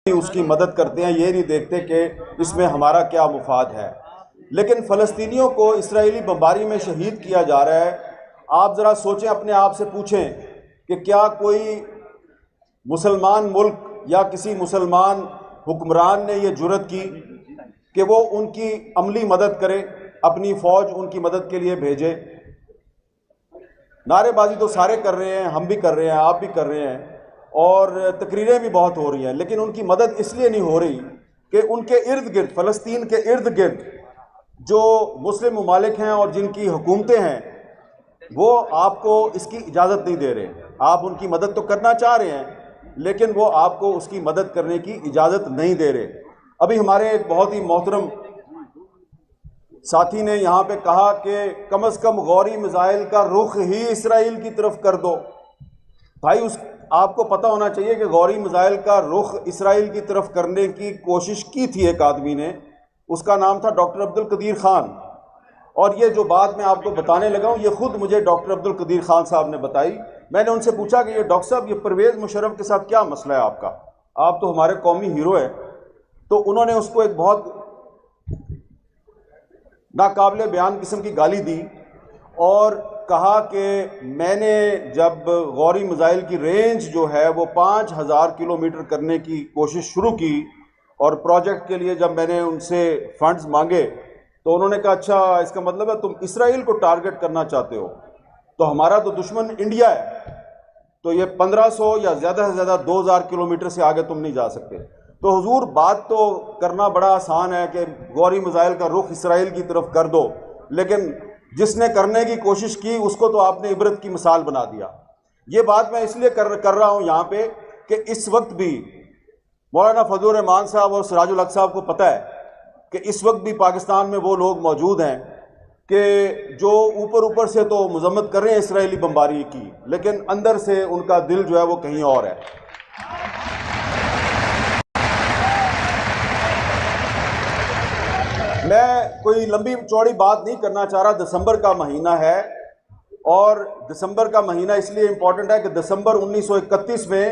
اس کی مدد کرتے ہیں، یہ نہیں دیکھتے کہ اس میں ہمارا کیا مفاد ہے۔ لیکن فلسطینیوں کو اسرائیلی بمباری میں شہید کیا جا رہا ہے۔ آپ ذرا سوچیں، اپنے آپ سے پوچھیں کہ کیا کوئی مسلمان ملک یا کسی مسلمان حکمران نے یہ جرأت کی کہ وہ ان کی عملی مدد کرے، اپنی فوج ان کی مدد کے لیے بھیجے؟ نعرے بازی تو سارے کر رہے ہیں، ہم بھی کر رہے ہیں، آپ بھی کر رہے ہیں، اور تقریریں بھی بہت ہو رہی ہیں، لیکن ان کی مدد اس لیے نہیں ہو رہی کہ ان کے ارد گرد، فلسطین کے ارد گرد جو مسلم ممالک ہیں اور جن کی حکومتیں ہیں، وہ آپ کو اس کی اجازت نہیں دے رہے۔ آپ ان کی مدد تو کرنا چاہ رہے ہیں، لیکن وہ آپ کو اس کی مدد کرنے کی اجازت نہیں دے رہے۔ ابھی ہمارے ایک بہت ہی محترم ساتھی نے یہاں پہ کہا کہ کم از کم غوری میزائل کا رخ ہی اسرائیل کی طرف کر دو۔ بھائی، آپ کو پتہ ہونا چاہیے کہ غوری میزائل کا رخ اسرائیل کی طرف کرنے کی کوشش کی تھی ایک آدمی نے، اس کا نام تھا ڈاکٹر عبدالقدیر خان، اور یہ جو بات میں آپ کو بتانے لگا ہوں یہ خود مجھے ڈاکٹر عبدالقدیر خان صاحب نے بتائی۔ میں نے ان سے پوچھا کہ یہ ڈاکٹر صاحب، یہ پرویز مشرف کے ساتھ کیا مسئلہ ہے آپ کا؟ آپ تو ہمارے قومی ہیرو ہیں۔ تو انہوں نے اس کو ایک بہت ناقابل بیان قسم کی گالی دی اور کہا کہ میں نے جب غوری میزائل کی رینج جو ہے وہ 5000 کلومیٹر کرنے کی کوشش شروع کی، اور پروجیکٹ کے لیے جب میں نے ان سے فنڈز مانگے تو انہوں نے کہا اچھا، اس کا مطلب ہے تم اسرائیل کو ٹارگٹ کرنا چاہتے ہو، تو ہمارا تو دشمن انڈیا ہے، تو یہ 1500 یا زیادہ سے زیادہ 2000 کلومیٹر سے آگے تم نہیں جا سکتے۔ تو حضور، بات تو کرنا بڑا آسان ہے کہ غوری میزائل کا رخ اسرائیل کی طرف کر دو، لیکن جس نے کرنے کی کوشش کی اس کو تو آپ نے عبرت کی مثال بنا دیا۔ یہ بات میں اس لیے کر رہا ہوں یہاں پہ کہ اس وقت بھی مولانا فضل الرحمان صاحب اور سراج الحق صاحب کو پتہ ہے کہ اس وقت بھی پاکستان میں وہ لوگ موجود ہیں کہ جو اوپر سے تو مذمت کر رہے ہیں اسرائیلی بمباری کی، لیکن اندر سے ان کا دل جو ہے وہ کہیں اور ہے۔ میں کوئی لمبی چوڑی بات نہیں کرنا چاہ رہا، دسمبر کا مہینہ ہے، اور دسمبر کا مہینہ اس لیے امپورٹنٹ ہے کہ دسمبر 1931 میں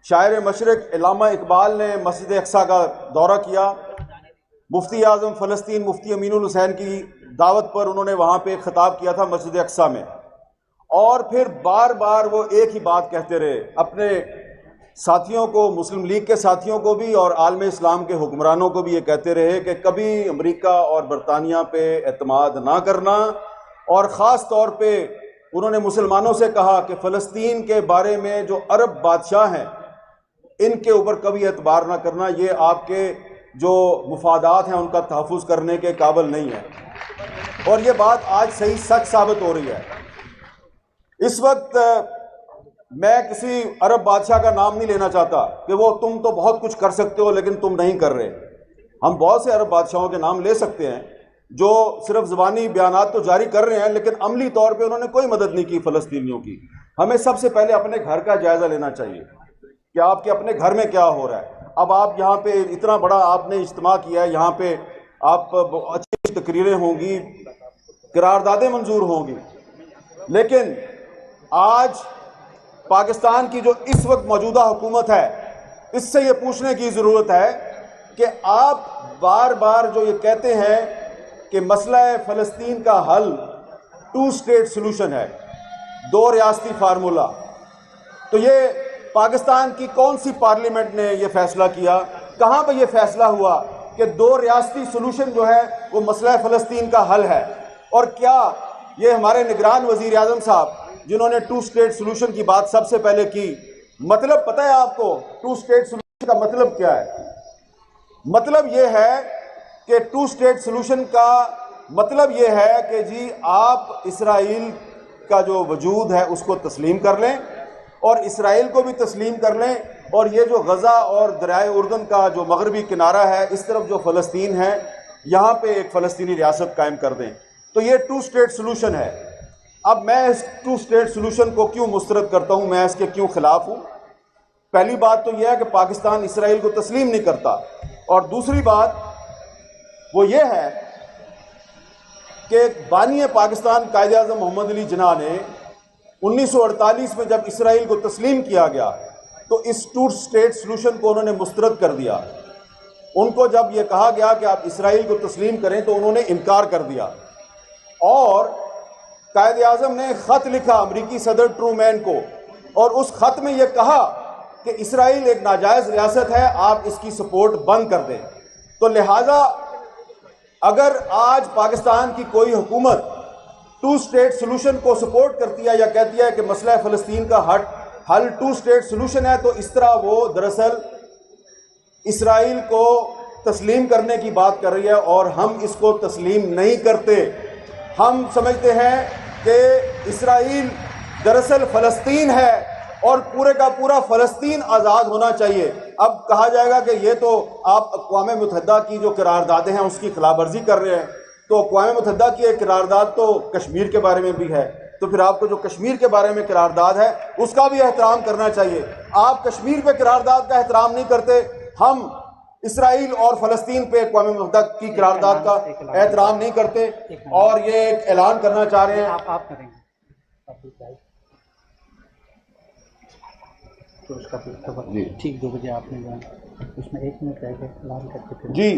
شاعر مشرق علامہ اقبال نے مسجد اقصیٰ کا دورہ کیا۔ مفتی اعظم فلسطین مفتی امین الحسین کی دعوت پر انہوں نے وہاں پہ خطاب کیا تھا مسجد اقصیٰ میں، اور پھر بار بار وہ ایک ہی بات کہتے رہے اپنے ساتھیوں کو، مسلم لیگ کے ساتھیوں کو بھی اور عالم اسلام کے حکمرانوں کو بھی یہ کہتے رہے کہ کبھی امریکہ اور برطانیہ پہ اعتماد نہ کرنا، اور خاص طور پہ انہوں نے مسلمانوں سے کہا کہ فلسطین کے بارے میں جو عرب بادشاہ ہیں ان کے اوپر کبھی اعتبار نہ کرنا، یہ آپ کے جو مفادات ہیں ان کا تحفظ کرنے کے قابل نہیں ہے۔ اور یہ بات آج صحیح سچ ثابت ہو رہی ہے۔ اس وقت میں کسی عرب بادشاہ کا نام نہیں لینا چاہتا کہ وہ تم تو بہت کچھ کر سکتے ہو لیکن تم نہیں کر رہے۔ ہم بہت سے عرب بادشاہوں کے نام لے سکتے ہیں جو صرف زبانی بیانات تو جاری کر رہے ہیں لیکن عملی طور پہ انہوں نے کوئی مدد نہیں کی فلسطینیوں کی۔ ہمیں سب سے پہلے اپنے گھر کا جائزہ لینا چاہیے کہ آپ کے اپنے گھر میں کیا ہو رہا ہے۔ اب آپ یہاں پہ اتنا بڑا آپ نے اجتماع کیا ہے، یہاں پہ آپ اچھی تقریریں ہوں گی، قراردادیں منظور ہوں گی، لیکن آج پاکستان کی جو اس وقت موجودہ حکومت ہے اس سے یہ پوچھنے کی ضرورت ہے کہ آپ بار بار جو یہ کہتے ہیں کہ مسئلہ فلسطین کا حل 2 اسٹیٹ سلوشن ہے، 2 ریاستی فارمولہ، تو یہ پاکستان کی کون سی پارلیمنٹ نے یہ فیصلہ کیا؟ کہاں پہ یہ فیصلہ ہوا کہ 2 ریاستی سلوشن جو ہے وہ مسئلہ فلسطین کا حل ہے؟ اور کیا یہ ہمارے نگران وزیر اعظم صاحب جنہوں نے 2 اسٹیٹ سلوشن کی بات سب سے پہلے کی، مطلب پتہ ہے آپ کو 2 اسٹیٹ سلوشن کا مطلب کیا ہے؟ مطلب یہ ہے کہ 2 اسٹیٹ سلوشن کا مطلب یہ ہے کہ جی آپ اسرائیل کا جو وجود ہے اس کو تسلیم کر لیں اور اسرائیل کو بھی تسلیم کر لیں، اور یہ جو غزہ اور دریائے اردن کا جو مغربی کنارہ ہے اس طرف جو فلسطین ہے یہاں پہ ایک فلسطینی ریاست قائم کر دیں۔ تو یہ 2 اسٹیٹ سلوشن ہے۔ اب میں اس 2 اسٹیٹ سلوشن کو کیوں مسترد کرتا ہوں، میں اس کے کیوں خلاف ہوں؟ پہلی بات تو یہ ہے کہ پاکستان اسرائیل کو تسلیم نہیں کرتا، اور دوسری بات وہ یہ ہے کہ بانی پاکستان قائد اعظم محمد علی جناح نے 1948 میں جب اسرائیل کو تسلیم کیا گیا تو اس ٹو اسٹیٹ سلوشن کو انہوں نے مسترد کر دیا۔ ان کو جب یہ کہا گیا کہ آپ اسرائیل کو تسلیم کریں تو انہوں نے انکار کر دیا، اور قائد اعظم نے خط لکھا امریکی صدر ٹرومین کو، اور اس خط میں یہ کہا کہ اسرائیل ایک ناجائز ریاست ہے، آپ اس کی سپورٹ بند کر دیں۔ تو لہٰذا اگر آج پاکستان کی کوئی حکومت ٹو اسٹیٹ سلوشن کو سپورٹ کرتی ہے یا کہتی ہے کہ مسئلہ فلسطین کا حل ٹو اسٹیٹ سلوشن ہے، تو اس طرح وہ دراصل اسرائیل کو تسلیم کرنے کی بات کر رہی ہے، اور ہم اس کو تسلیم نہیں کرتے۔ ہم سمجھتے ہیں کہ اسرائیل دراصل فلسطین ہے، اور پورے کا پورا فلسطین آزاد ہونا چاہیے۔ اب کہا جائے گا کہ یہ تو آپ اقوام متحدہ کی جو قراردادیں ہیں اس کی خلاف ورزی کر رہے ہیں، تو اقوام متحدہ کی ایک قرارداد تو کشمیر کے بارے میں بھی ہے، تو پھر آپ کو جو کشمیر کے بارے میں قرارداد ہے اس کا بھی احترام کرنا چاہیے۔ آپ کشمیر پہ قرارداد کا احترام نہیں کرتے، ہم اسرائیل اور فلسطین پہ اقوام متحدہ کی قرارداد کا احترام نہیں کرتے، اور یہ ایک اعلان کرنا چاہ رہے ہیں۔ آپ کریں گے تو اس کا ٹھیک 2 بجے آپ نے اس میں 1 منٹ رہ گئے اعلان کر کے پھر جی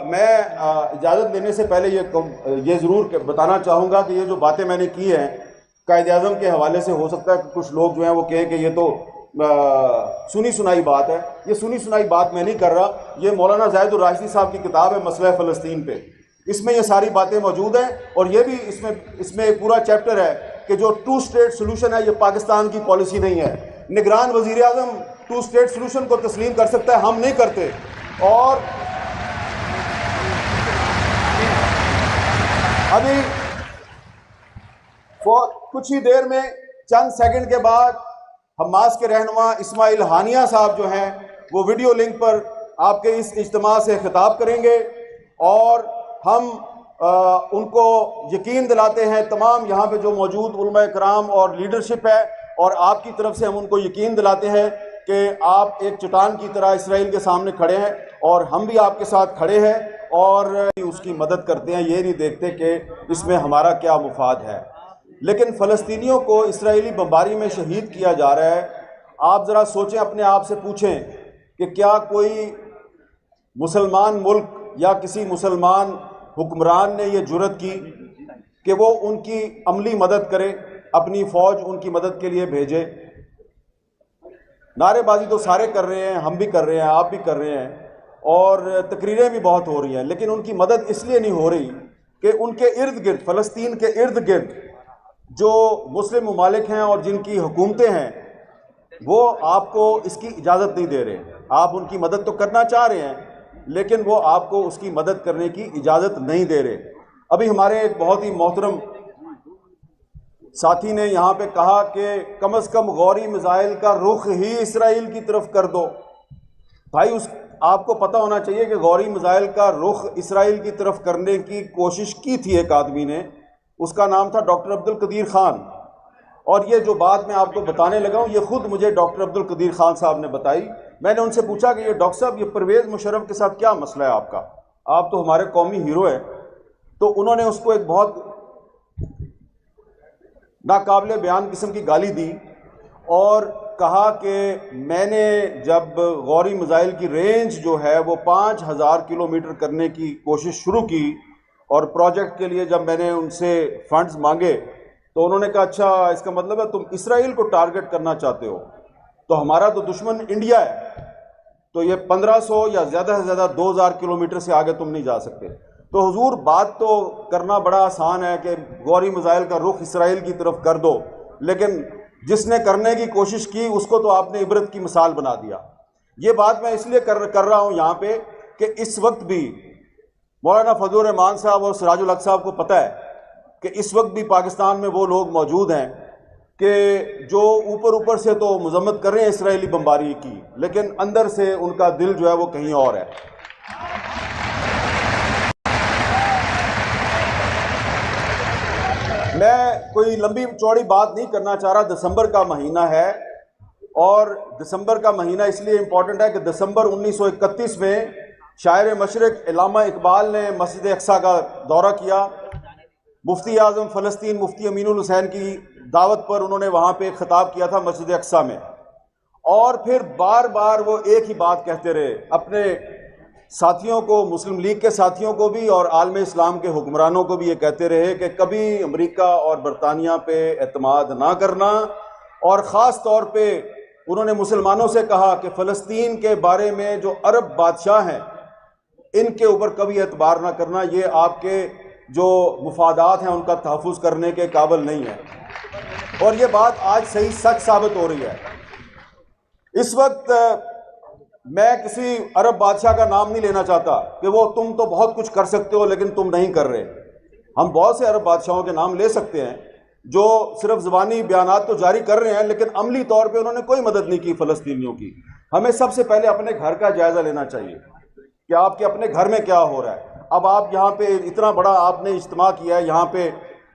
میں اجازت لینے سے پہلے یہ ضرور بتانا چاہوں گا کہ یہ جو باتیں میں نے کی ہیں قائد اعظم کے حوالے سے، ہو سکتا ہے کہ کچھ لوگ جو ہیں وہ کہیں کہ یہ تو سنی سنائی بات ہے۔ یہ سنی سنائی بات میں نہیں کر رہا، یہ مولانا زاہد الراشدی صاحب کی کتاب ہے مسئلہ فلسطین پہ، اس میں یہ ساری باتیں موجود ہیں، اور یہ بھی اس میں ایک پورا چیپٹر ہے کہ جو ٹو اسٹیٹ سلوشن ہے یہ پاکستان کی پالیسی نہیں ہے۔ نگران وزیر اعظم ٹو اسٹیٹ سلوشن کو تسلیم کر سکتا ہے، ہم نہیں کرتے۔ اور ابھی کچھ ہی دیر میں چند سیکنڈ کے بعد حماس کے رہنما اسماعیل ہانیہ صاحب جو ہیں وہ ویڈیو لنک پر آپ کے اس اجتماع سے خطاب کریں گے، اور ہم ان کو یقین دلاتے ہیں، تمام یہاں پہ جو موجود علماء کرام اور لیڈرشپ ہے اور آپ کی طرف سے ہم ان کو یقین دلاتے ہیں کہ آپ ایک چٹان کی طرح اسرائیل کے سامنے کھڑے ہیں، اور ہم بھی آپ کے ساتھ کھڑے ہیں اور اس کی مدد کرتے ہیں، یہ نہیں دیکھتے کہ اس میں ہمارا کیا مفاد ہے۔ لیکن فلسطینیوں کو اسرائیلی بمباری میں شہید کیا جا رہا ہے۔ آپ ذرا سوچیں، اپنے آپ سے پوچھیں کہ کیا کوئی مسلمان ملک یا کسی مسلمان حکمران نے یہ جرأت کی کہ وہ ان کی عملی مدد کرے، اپنی فوج ان کی مدد کے لیے بھیجے؟ نعرے بازی تو سارے کر رہے ہیں، ہم بھی کر رہے ہیں، آپ بھی کر رہے ہیں، اور تقریریں بھی بہت ہو رہی ہیں، لیکن ان کی مدد اس لیے نہیں ہو رہی کہ ان کے ارد گرد، فلسطین کے ارد گرد جو مسلم ممالک ہیں اور جن کی حکومتیں ہیں وہ آپ کو اس کی اجازت نہیں دے رہے۔ آپ ان کی مدد تو کرنا چاہ رہے ہیں لیکن وہ آپ کو اس کی مدد کرنے کی اجازت نہیں دے رہے۔ ابھی ہمارے ایک بہت ہی محترم ساتھی نے یہاں پہ کہا کہ کم از کم غوری میزائل کا رخ ہی اسرائیل کی طرف کر دو۔ بھائی آپ کو پتہ ہونا چاہیے کہ غوری میزائل کا رخ اسرائیل کی طرف کرنے کی کوشش کی تھی ایک آدمی نے، اس کا نام تھا ڈاکٹر عبدالقدیر خان، اور یہ جو بات میں آپ کو بتانے لگا ہوں یہ خود مجھے ڈاکٹر عبدالقدیر خان صاحب نے بتائی۔ میں نے ان سے پوچھا کہ یہ ڈاکٹر صاحب یہ پرویز مشرف کے ساتھ کیا مسئلہ ہے آپ کا، آپ تو ہمارے قومی ہیرو ہیں؟ تو انہوں نے اس کو ایک بہت ناقابل بیان قسم کی گالی دی اور کہا کہ میں نے جب غوری میزائل کی رینج جو ہے وہ 5000 کلومیٹر کرنے کی کوشش شروع کی، اور پروجیکٹ کے لیے جب میں نے ان سے فنڈز مانگے تو انہوں نے کہا اچھا اس کا مطلب ہے تم اسرائیل کو ٹارگٹ کرنا چاہتے ہو، تو ہمارا تو دشمن انڈیا ہے، تو یہ 1500 یا زیادہ سے زیادہ 2000 کلومیٹر سے آگے تم نہیں جا سکتے۔ تو حضور بات تو کرنا بڑا آسان ہے کہ غوری میزائل کا رخ اسرائیل کی طرف کر دو، لیکن جس نے کرنے کی کوشش کی اس کو تو آپ نے عبرت کی مثال بنا دیا۔ یہ بات میں اس لیے کر رہا ہوں یہاں پہ کہ اس وقت بھی مولانا فضل الرحمان صاحب اور سراج الحق صاحب کو پتہ ہے کہ اس وقت بھی پاکستان میں وہ لوگ موجود ہیں کہ جو اوپر سے تو مذمت کر رہے ہیں اسرائیلی بمباری کی، لیکن اندر سے ان کا دل جو ہے وہ کہیں اور ہے۔ میں کوئی لمبی چوڑی بات نہیں کرنا چاہ رہا، دسمبر کا مہینہ ہے، اور دسمبر کا مہینہ اس لیے امپورٹنٹ ہے کہ دسمبر 1931 میں شاعر مشرق علامہ اقبال نے مسجد اقصیٰ کا دورہ کیا۔ مفتی اعظم فلسطین مفتی امین الحسین کی دعوت پر انہوں نے وہاں پہ ایک خطاب کیا تھا مسجد اقصیٰ میں، اور پھر بار بار وہ ایک ہی بات کہتے رہے اپنے ساتھیوں کو، مسلم لیگ کے ساتھیوں کو بھی اور عالم اسلام کے حکمرانوں کو بھی یہ کہتے رہے کہ کبھی امریکہ اور برطانیہ پہ اعتماد نہ کرنا، اور خاص طور پہ انہوں نے مسلمانوں سے کہا کہ فلسطین کے بارے میں جو عرب بادشاہ ہیں ان کے اوپر کبھی اعتبار نہ کرنا، یہ آپ کے جو مفادات ہیں ان کا تحفظ کرنے کے قابل نہیں ہے۔ اور یہ بات آج صحیح سچ ثابت ہو رہی ہے۔ اس وقت میں کسی عرب بادشاہ کا نام نہیں لینا چاہتا کہ وہ تم تو بہت کچھ کر سکتے ہو لیکن تم نہیں کر رہے۔ ہم بہت سے عرب بادشاہوں کے نام لے سکتے ہیں جو صرف زبانی بیانات تو جاری کر رہے ہیں لیکن عملی طور پہ انہوں نے کوئی مدد نہیں کی فلسطینیوں کی۔ ہمیں سب سے پہلے اپنے گھر کا جائزہ لینا چاہیے کہ آپ کے اپنے گھر میں کیا ہو رہا ہے۔ اب آپ یہاں پہ اتنا بڑا آپ نے اجتماع کیا ہے، یہاں پہ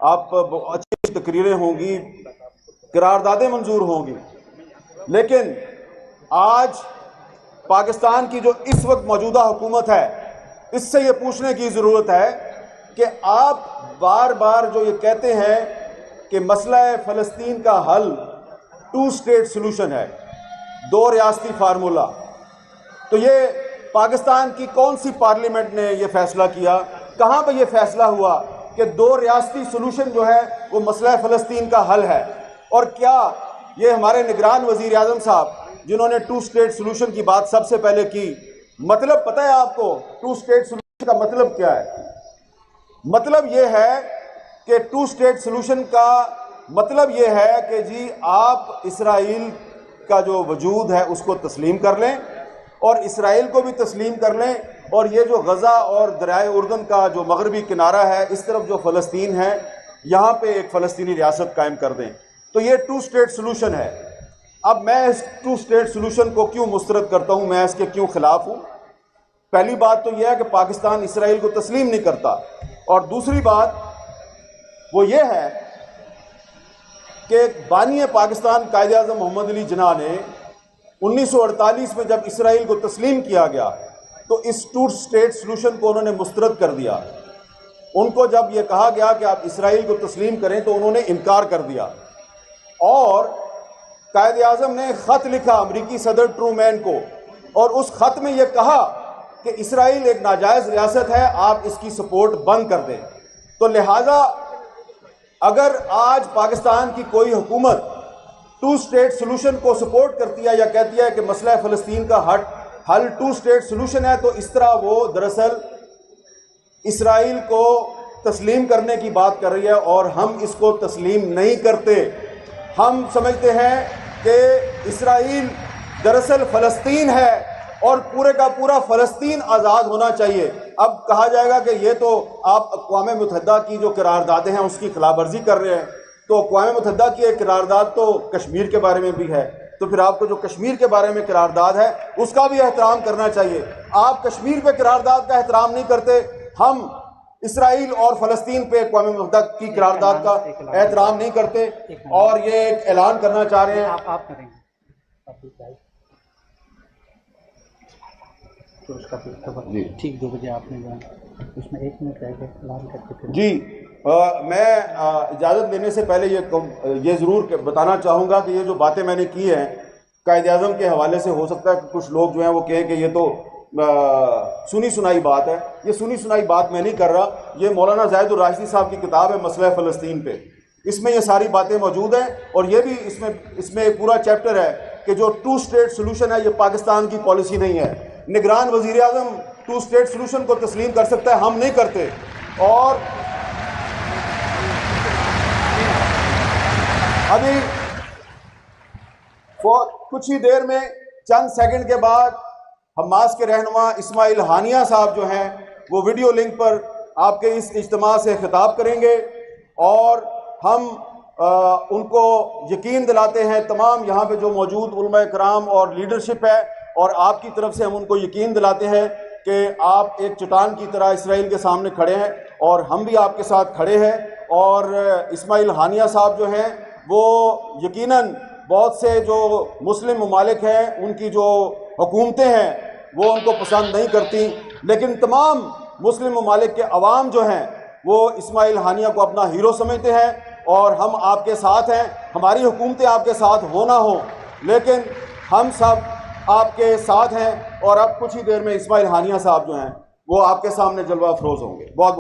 آپ اچھی تقریریں ہوں گی، قراردادیں منظور ہوں گی، لیکن آج پاکستان کی جو اس وقت موجودہ حکومت ہے اس سے یہ پوچھنے کی ضرورت ہے کہ آپ بار بار جو یہ کہتے ہیں کہ مسئلہ فلسطین کا حل 2 اسٹیٹ سلوشن ہے، 2 ریاستی فارمولہ، تو یہ پاکستان کی کون سی پارلیمنٹ نے یہ فیصلہ کیا؟ کہاں پہ یہ فیصلہ ہوا کہ 2 ریاستی سلوشن جو ہے وہ مسئلہ فلسطین کا حل ہے؟ اور کیا یہ ہمارے نگران وزیر اعظم صاحب جنہوں نے 2 اسٹیٹ سلوشن کی بات سب سے پہلے کی، مطلب پتہ ہے آپ کو 2 اسٹیٹ سلوشن کا مطلب کیا ہے؟ مطلب یہ ہے کہ 2 اسٹیٹ سلوشن کا مطلب یہ ہے کہ جی آپ اسرائیل کا جو وجود ہے اس کو تسلیم کر لیں اور اسرائیل کو بھی تسلیم کر لیں، اور یہ جو غزہ اور دریائے اردن کا جو مغربی کنارہ ہے اس طرف جو فلسطین ہے یہاں پہ ایک فلسطینی ریاست قائم کر دیں۔ تو یہ 2 اسٹیٹ سلوشن ہے۔ اب میں اس 2 اسٹیٹ سلوشن کو کیوں مسترد کرتا ہوں، میں اس کے کیوں خلاف ہوں؟ پہلی بات تو یہ ہے کہ پاکستان اسرائیل کو تسلیم نہیں کرتا، اور دوسری بات وہ یہ ہے کہ بانی پاکستان قائد اعظم محمد علی جناح نے 1948 میں جب اسرائیل کو تسلیم کیا گیا تو اس 2 اسٹیٹ سلوشن کو انہوں نے مسترد کر دیا۔ ان کو جب یہ کہا گیا کہ آپ اسرائیل کو تسلیم کریں تو انہوں نے انکار کر دیا، اور قائد اعظم نے خط لکھا امریکی صدر ٹرومین کو، اور اس خط میں یہ کہا کہ اسرائیل ایک ناجائز ریاست ہے، آپ اس کی سپورٹ بند کر دیں۔ تو لہٰذا اگر آج پاکستان کی کوئی حکومت 2 اسٹیٹ سلوشن کو سپورٹ کرتی ہے یا کہتی ہے کہ مسئلہ فلسطین کا حل 2 اسٹیٹ سلوشن ہے، تو اس طرح وہ دراصل اسرائیل کو تسلیم کرنے کی بات کر رہی ہے، اور ہم اس کو تسلیم نہیں کرتے۔ ہم سمجھتے ہیں کہ اسرائیل دراصل فلسطین ہے اور پورے کا پورا فلسطین آزاد ہونا چاہیے۔ اب کہا جائے گا کہ یہ تو آپ اقوام متحدہ کی جو قراردادیں ہیں اس کی خلاف ورزی کر رہے ہیں، تو اقوام متحدہ کی ایک قرارداد تو کشمیر کے بارے میں بھی ہے، تو پھر آپ کو جو کشمیر کے بارے میں قرارداد ہے اس کا بھی احترام کرنا چاہیے۔ آپ کشمیر پہ قرارداد کا احترام نہیں کرتے، ہم اسرائیل اور فلسطین پہ اقوام متحدہ کی قرارداد کا احترام نہیں کرتے، اور یہ ایک اعلان کرنا چاہ رہے ہیں۔ آپ کریں گے تو اس کا ٹھیک 2 بجے آپ نے اس میں 1 منٹ رہ گئے اعلان کر کے۔ جی میں اجازت لینے سے پہلے یہ ضرور بتانا چاہوں گا کہ یہ جو باتیں میں نے کی ہیں قائد اعظم کے حوالے سے، ہو سکتا ہے کہ کچھ لوگ جو ہیں وہ کہیں کہ یہ تو سنی سنائی بات ہے۔ یہ سنی سنائی بات میں نہیں کر رہا، یہ مولانا زاہد الراشدی صاحب کی کتاب ہے مسئلہ فلسطین پہ، اس میں یہ ساری باتیں موجود ہیں، اور یہ بھی اس میں ایک پورا چیپٹر ہے کہ جو 2 اسٹیٹ سلوشن ہے یہ پاکستان کی پالیسی نہیں ہے۔ نگران وزیر اعظم 2 اسٹیٹ سلوشن کو تسلیم کر سکتا ہے، ہم نہیں کرتے۔ اور ابھی کچھ ہی دیر میں چند سیکنڈ کے بعد حماس کے رہنما اسماعیل ہانیہ صاحب جو ہیں وہ ویڈیو لنک پر آپ کے اس اجتماع سے خطاب کریں گے، اور ہم ان کو یقین دلاتے ہیں، تمام یہاں پہ جو موجود علماء کرام اور لیڈرشپ ہے اور آپ کی طرف سے ہم ان کو یقین دلاتے ہیں کہ آپ ایک چٹان کی طرح اسرائیل کے سامنے کھڑے ہیں، اور ہم بھی آپ کے ساتھ کھڑے ہیں۔ اور اسماعیل ہانیہ صاحب جو ہیں وہ یقیناً بہت سے جو مسلم ممالک ہیں ان کی جو حکومتیں ہیں وہ ان کو پسند نہیں کرتی، لیکن تمام مسلم ممالک کے عوام جو ہیں وہ اسماعیل ہانیہ کو اپنا ہیرو سمجھتے ہیں، اور ہم آپ کے ساتھ ہیں۔ ہماری حکومتیں آپ کے ساتھ ہو نہ ہوں، لیکن ہم سب آپ کے ساتھ ہیں، اور اب کچھ ہی دیر میں اسماعیل ہانیہ صاحب جو ہیں وہ آپ کے سامنے جلوہ افروز ہوں گے. بہت